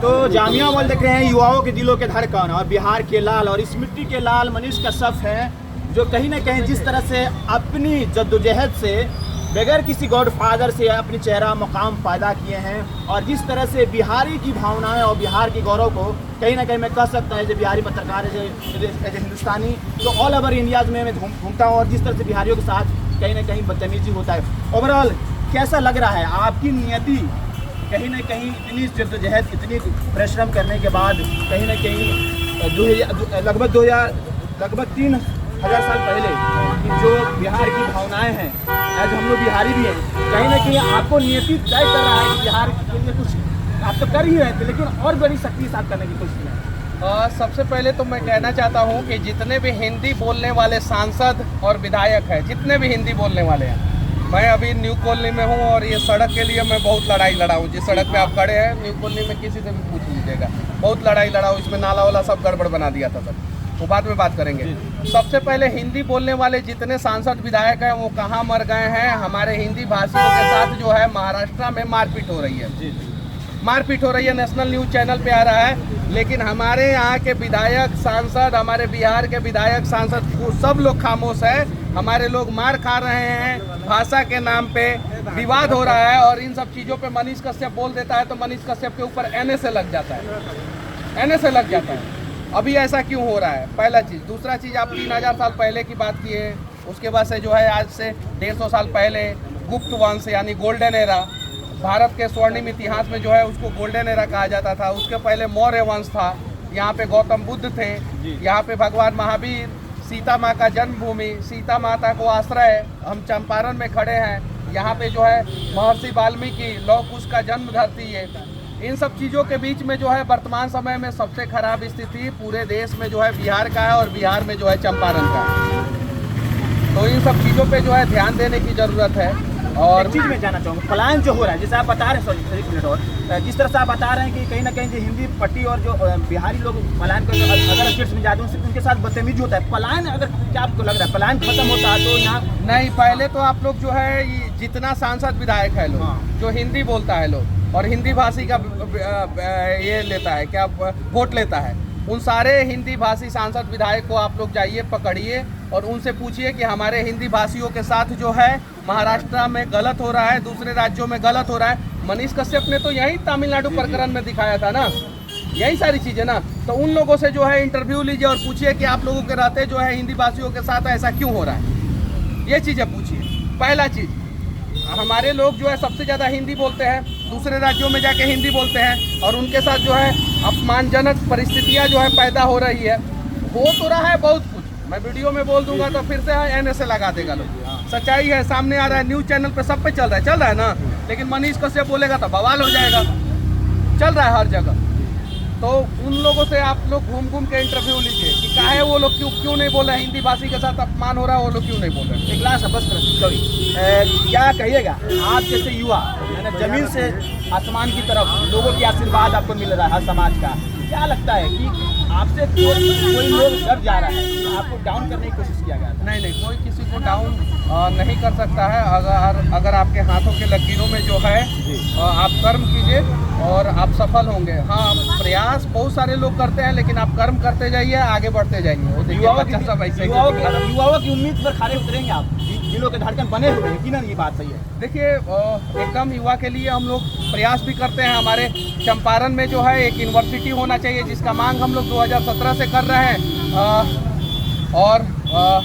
तो जामिया मॉल देख रहे हैं, युवाओं के दिलों के धड़कन और बिहार के लाल और इस मिट्टी के लाल मनीष कश्यप हैं, जो कहीं ना कहीं जिस तरह से अपनी जद्दोजहद से बगैर किसी गॉडफादर से अपनी चेहरा मुकाम पैदा किए हैं और जिस तरह से बिहारी की भावनाएं और बिहार के गौरव को कहीं ना कहीं मैं कह सकता हूँ, जो बिहारी पत्रकार है, जो हिंदुस्तानी, तो ऑल ओवर इंडियाज में मैं घूमता हूँ और जिस तरह से बिहारियों के साथ कहीं ना कहीं बदतमीजी होता है। ओवरऑल कैसा लग रहा है आपकी नियति कहीं ना कहीं इतनी जद्दोजहद, इतनी परिश्रम करने के बाद कहीं ना कहीं लगभग 3000 साल पहले कि जो बिहार की भावनाएं हैं, आज हम लोग बिहारी भी हैं, कहीं ना कहीं आपको नियति तय कर रहा है कि बिहार के लिए कुछ आप तो कर ही रहे थे, लेकिन और बड़ी शक्ति साथ करने की कोशिश है। सबसे पहले तो मैं कहना चाहता हूं कि जितने भी हिंदी बोलने वाले सांसद और विधायक हैं, जितने भी हिंदी बोलने वाले हैं, मैं अभी न्यू कॉलोनी में हूं और ये सड़क के लिए मैं बहुत लड़ाई लड़ा हूं। जिस सड़क पे आप खड़े हैं न्यू कॉलोनी में, किसी से भी पूछ लीजिएगा, बहुत लड़ाई लड़ा हूं। इसमें नाला वाला सब गड़बड़ बना दिया था सर, वो बाद में बात करेंगे। सबसे पहले हिंदी बोलने वाले जितने सांसद विधायक हैं वो कहाँ मर गए हैं? हमारे हिंदी भाषियों के साथ जो है महाराष्ट्र में मारपीट हो रही है, मारपीट हो रही है। नेशनल न्यूज़ चैनल पे आ रहा है, लेकिन हमारे यहाँ के विधायक सांसद, हमारे बिहार के विधायक सांसद, सब लोग खामोश है। हमारे लोग मार खा रहे हैं, भाषा के नाम पे विवाद हो रहा है और इन सब चीज़ों पे मनीष कश्यप बोल देता है तो मनीष कश्यप के ऊपर एनए से लग जाता है, एनए से लग जाता है। अभी ऐसा क्यों हो रहा है? पहला चीज़। दूसरा चीज़, आप 3000 साल पहले की बात किए, उसके बाद से जो है आज से 150 साल पहले गुप्त वंश यानी गोल्डन एरा, भारत के स्वर्णिम इतिहास में जो है उसको गोल्डन एरा कहा जाता था। उसके पहले मौर्य वंश था, यहाँ पे गौतम बुद्ध थे, यहाँ पे भगवान महावीर, सीता माँ का जन्मभूमि, सीता माता को आश्रय, हम चंपारण में खड़े हैं, यहाँ पे जो है महर्षि वाल्मीकि, लौह कुश का जन्म धरती है। इन सब चीज़ों के बीच में जो है वर्तमान समय में सबसे खराब स्थिति पूरे देश में जो है बिहार का है और बिहार में जो है चंपारण का है। तो इन सब चीज़ों पे जो है ध्यान देने की ज़रूरत है। और एक चीज़ मैं जानना चाहूँगा, पलायन जो हो रहा है, जैसे आप बता रहे हैं, सॉरी मिनट, और जिस तरह से आप बता रहे हैं कि कहीं ना कहीं जो हिंदी पट्टी और जो बिहारी लोग पलायन को अदर स्टेट्स में जाते हैं उनके साथ बदतमीजी होता है, पलायन अगर क्या आपको लग रहा है पलायन खत्म होता है तो यहाँ नहीं? पहले तो आप लोग जो है जितना सांसद विधायक है लोग जो हिंदी बोलता है लोग और हिंदी भाषी का ये लेता है, क्या वोट लेता है, उन सारे हिंदी भाषी सांसद विधायक को आप लोग जाइए, पकड़िए और उनसे पूछिए कि हमारे हिंदी भाषियों के साथ जो है महाराष्ट्र में गलत हो रहा है, दूसरे राज्यों में गलत हो रहा है। मनीष कश्यप ने तो यही तमिलनाडु प्रकरण में दिखाया था ना, यही सारी चीज़ें ना। तो उन लोगों से जो है इंटरव्यू लीजिए और पूछिए कि आप लोगों के रहते जो है हिंदी भाषियों के साथ ऐसा क्यों हो रहा है, ये चीज़ें पूछिए। पहला चीज़, हमारे लोग जो है सबसे ज़्यादा हिंदी बोलते हैं, दूसरे राज्यों में जाके हिंदी बोलते हैं और उनके साथ जो है अपमानजनक परिस्थितियां जो है पैदा हो रही है। हो तो रहा है बहुत कुछ, मैं वीडियो में बोल दूंगा तो फिर से एनए से लगा देगा लोग। सच्चाई है, सामने आ रहा है, न्यूज़ चैनल पे सब पे चल रहा है ना। लेकिन मनीष कश्यप बोलेगा तो बवाल हो जाएगा, चल रहा है हर जगह। तो उन लोगों से आप लोग घूम घूम के इंटरव्यू लीजिए कि काहे वो लोग क्यों नहीं बोल रहे, हिंदी भाषी के साथ अपमान हो रहा है, वो लोग क्यों नहीं बोल रहे। एक लास्ट बस सॉरी, क्या कहिएगा आप जैसे युवा, मैंने जमीन से आसमान की तरफ लोगों की आशीर्वाद आपको मिल रहा है हर समाज का, क्या लगता है कि आपसे कोई लोग डर जा रहा है, आपको डाउन करने की कोशिश किया गया? नहीं, कोई किसी को डाउन नहीं कर सकता है। अगर आपके हाथों के लकीरों में जो है आप कर्म कीजिए और आप सफल होंगे। हाँ, प्रयास बहुत सारे लोग करते हैं, लेकिन आप कर्म करते जाइए, आगे बढ़ते जाइए। वो देखिए बच्चा सब ऐसे युवाओं की उम्मीद पर खड़े उतरेंगे आप, दिलों के धड़कन बने हुए हैं, यकीनन ये बात सही है। देखिए, एकदम युवा के लिए हम लोग प्रयास भी करते हैं। हमारे चंपारण में जो है एक यूनिवर्सिटी होना चाहिए, जिसका मांग हम लोग 2017 से कर रहे हैं। और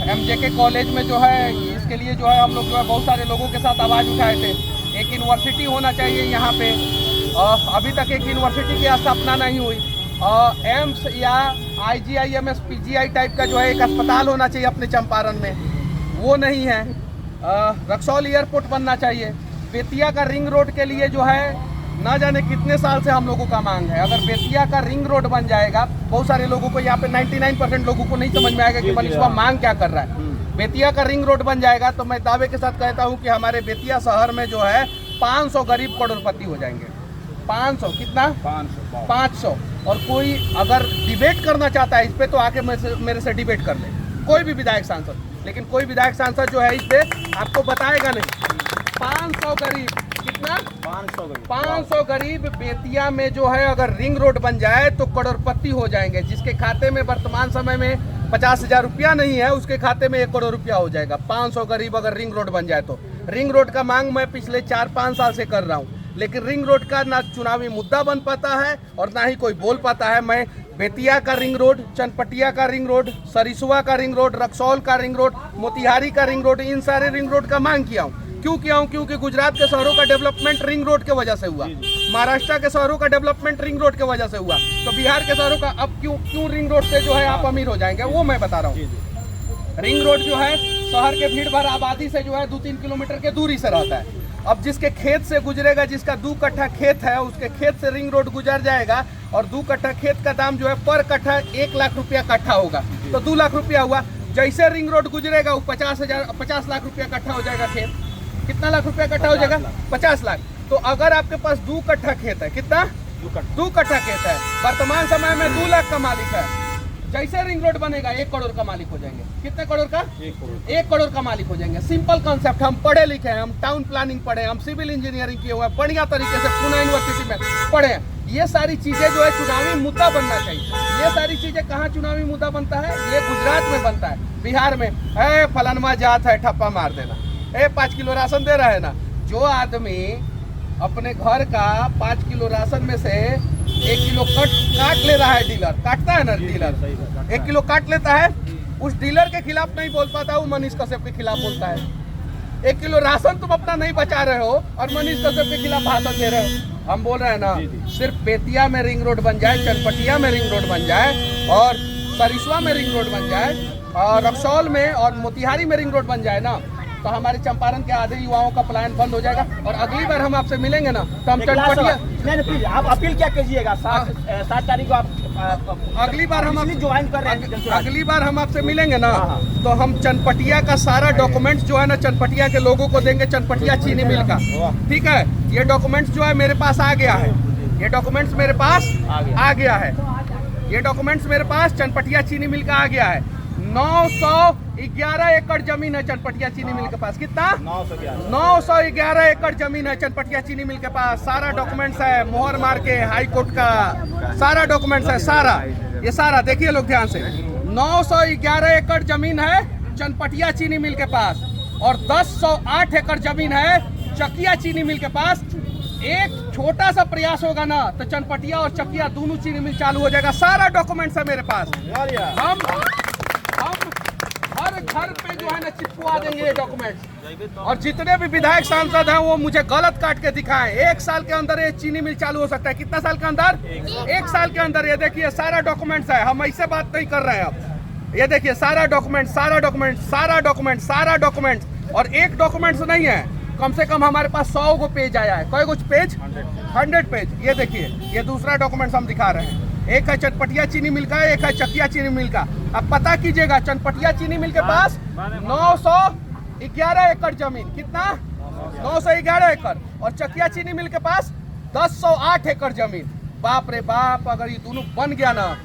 एमजेके कॉलेज में जो है इसके लिए जो है हम लोग जो है बहुत सारे लोगों के साथ आवाज़ उठाए थे। एक यूनिवर्सिटी होना चाहिए यहाँ पे, अभी तक एक यूनिवर्सिटी की स्थापना नहीं हुई। एम्स या IGIMS PGI टाइप का जो है एक अस्पताल होना चाहिए अपने चंपारण में, वो नहीं है। रक्सौल एयरपोर्ट बनना चाहिए। बेतिया का रिंग रोड के लिए जो है ना जाने कितने साल से हम लोगों का मांग है। अगर बेतिया का रिंग रोड बन जाएगा, बहुत सारे लोगों को यहाँ पे 99% लोगों को नहीं समझ में आएगा कि मनीषवा मांग क्या कर रहा है। बेतिया का रिंग रोड बन जाएगा तो मैं दावे के साथ कहता हूँ कि हमारे बेतिया शहर में जो है 500 गरीब करोड़पति हो जाएंगे। 500 कितना? 500। और कोई अगर डिबेट करना चाहता है इस पे तो आके मेरे से डिबेट कर ले, कोई भी विधायक सांसद। लेकिन कोई विधायक सांसद जो है इस पे आपको बताएगा नहीं। 500 गरीब कितना? 500 गरीब बेतिया में जो है अगर रिंग रोड बन जाए तो करोड़पति हो जाएंगे। जिसके खाते में वर्तमान समय में 50,000 रुपया नहीं है, उसके खाते में 1 करोड़ रुपया हो जाएगा। 500 गरीब अगर रिंग रोड बन जाए तो। रिंग रोड का मांग मैं पिछले 4-5 साल से कर रहा हूँ, लेकिन रिंग रोड का ना चुनावी मुद्दा बन पाता है और ना ही कोई बोल पाता है। मैं बेतिया का रिंग रोड, चनपटिया का रिंग रोड, सरिसुआ का रिंग रोड, रक्सौल का रिंग रोड, मोतिहारी का रिंग रोड, इन सारे रिंग रोड का मांग किया हूँ। क्यों किया हूँ? क्योंकि गुजरात के शहरों का डेवलपमेंट रिंग रोड के वजह से हुआ, महाराष्ट्र के शहरों का डेवलपमेंट रिंग रोड के वजह से हुआ, तो बिहार के शहरों का अब क्यों रिंग रोड से जो है आप अमीर हो जाएंगे, वो मैं बता रहा हूँ। रिंग रोड जो है शहर के भीड़ भाड़ आबादी से जो है 2-3 किलोमीटर के दूरी से रहता है। अब जिसके खेत से गुजरेगा, जिसका 2 कट्ठा खेत है, उसके खेत से रिंग रोड गुजर जाएगा और 2 कट्ठा खेत का दाम जो है पर कट्ठा 1 लाख रुपया कट्ठा होगा, तो 2 लाख रुपया हुआ। जैसे रिंग रोड गुजरेगा वो 50 लाख रुपया कट्ठा हो जाएगा खेत। कितना लाख रुपया कट्ठा हो जाएगा? 50 लाख। तो अगर आपके पास 2 कट्ठा खेत है, कितना? 2 कट्ठा खेत है, वर्तमान समय में 2 लाख का मालिक है। जैसे रिंग रोड बनेगा 1 करोड़ का मालिक हो जाएंगे। कितने करोड़ का? 1 करोड़ का मालिक हो जाएंगे। Simple concept. हम पढ़े लिखे हैं, हम टाउन प्लानिंग पढ़े, हम सिविल इंजीनियरिंग किए हुए हैं, बढ़िया तरीके से पुणे यूनिवर्सिटी में पढ़े हैं। ये सारी चीजें जो है चुनावी मुद्दा बनना चाहिए। ये सारी चीजें कहाँ चुनावी मुद्दा बनता है? ये गुजरात में बनता है, बिहार में। फलानमा जात है, ठप्पा मार देना। 5 किलो राशन दे रहा है ना। जो आदमी अपने घर का 5 किलो राशन में से 1 किलो काट ले रहा है, डीलर काटता है ना, डीलर 1 किलो काट लेता है, उस डीलर के खिलाफ नहीं बोल पाता, वो मनीष कश्यप के खिलाफ बोलता है। 1 किलो राशन तुम अपना नहीं बचा रहे हो और मनीष कश्यप के खिलाफ भाषण दे रहे हो। हम बोल रहे हैं ना, सिर्फ बेतिया में रिंग रोड बन जाए, चनपटिया में रिंग रोड बन जाए और सरिसुआ में रिंग रोड बन जाए और रक्सौल में और मोतिहारी में रिंग रोड बन जाए ना, तो हमारे चंपारण के आधे युवाओं का पलायन बंद हो जाएगा। और अगली बार हम आपसे मिलेंगे ना तो हम चनपटिया नहीं, आप अपील क्या कीजिएगा? 7 तारीख को आप अगली बार हम ज्वाइन कर रहे हैं, अगली बार हम आपसे मिलेंगे ना तो हम चनपटिया का सारा डॉक्यूमेंट्स जो है ना चनपटिया के लोगों को देंगे, चनपटिया चीनी मिल का। ठीक है, ये डॉक्यूमेंट्स जो है मेरे पास आ गया है, ये डॉक्यूमेंट्स मेरे पास आ गया है, ये डॉक्यूमेंट्स मेरे पास चनपटिया चीनी मिल का आ गया है। 911 एकड़ जमीन है चनपटिया चीनी मिल के पास। कितना? 911 एकड़ जमीन है चनपटिया चीनी मिल के पास। सारा डॉक्यूमेंट्स है, मोहर मार के हाई कोर्ट का सारा डॉक्यूमेंट्स है, सारा ये सारा देखिए लोग ध्यान से। 911 एकड़ जमीन है चनपटिया चीनी मिल के पास और 1008 एकड़ जमीन है चकिया चीनी मिल के पास। एक छोटा सा प्रयास होगा ना तो चनपटिया और चकिया दोनों चीनी मिल चालू हो जाएगा। सारा डॉक्यूमेंट्स है मेरे पास। हम हर घर पे जो है ना चिपकवा देंगे ये डॉक्यूमेंट्स। और जितने भी विधायक सांसद हैं वो मुझे गलत काट के दिखाएं। 1 साल के अंदर ये चीनी मिल चालू हो सकता है। कितना साल के अंदर? 1 साल के अंदर। ये देखिए सारा डॉक्यूमेंट्स है, हम ऐसे बात नहीं कर रहे हैं अब। ये देखिए सारा डॉक्यूमेंट, सारा डॉक्यूमेंट, सारा डॉक्यूमेंट, सारा डॉक्यूमेंट। और एक डॉक्यूमेंट्स नहीं है, कम से कम हमारे पास 100 गो पेज आया है। कई कुछ पेज? 100 पेज। ये देखिए ये दूसरा डॉक्यूमेंट्स हम दिखा रहे हैं। एक है चनपटिया चीनी मिल का, एक है चकिया चीनी मिल का। अब पता कीजिएगा, चनपटिया चीनी मिल के पास 911 एकड़ जमीन। कितना? 911 एकड़। और चकिया चीनी मिल के पास 1008 एकड़ जमीन। बाप रे बाप, अगर ये दोनों बन गया ना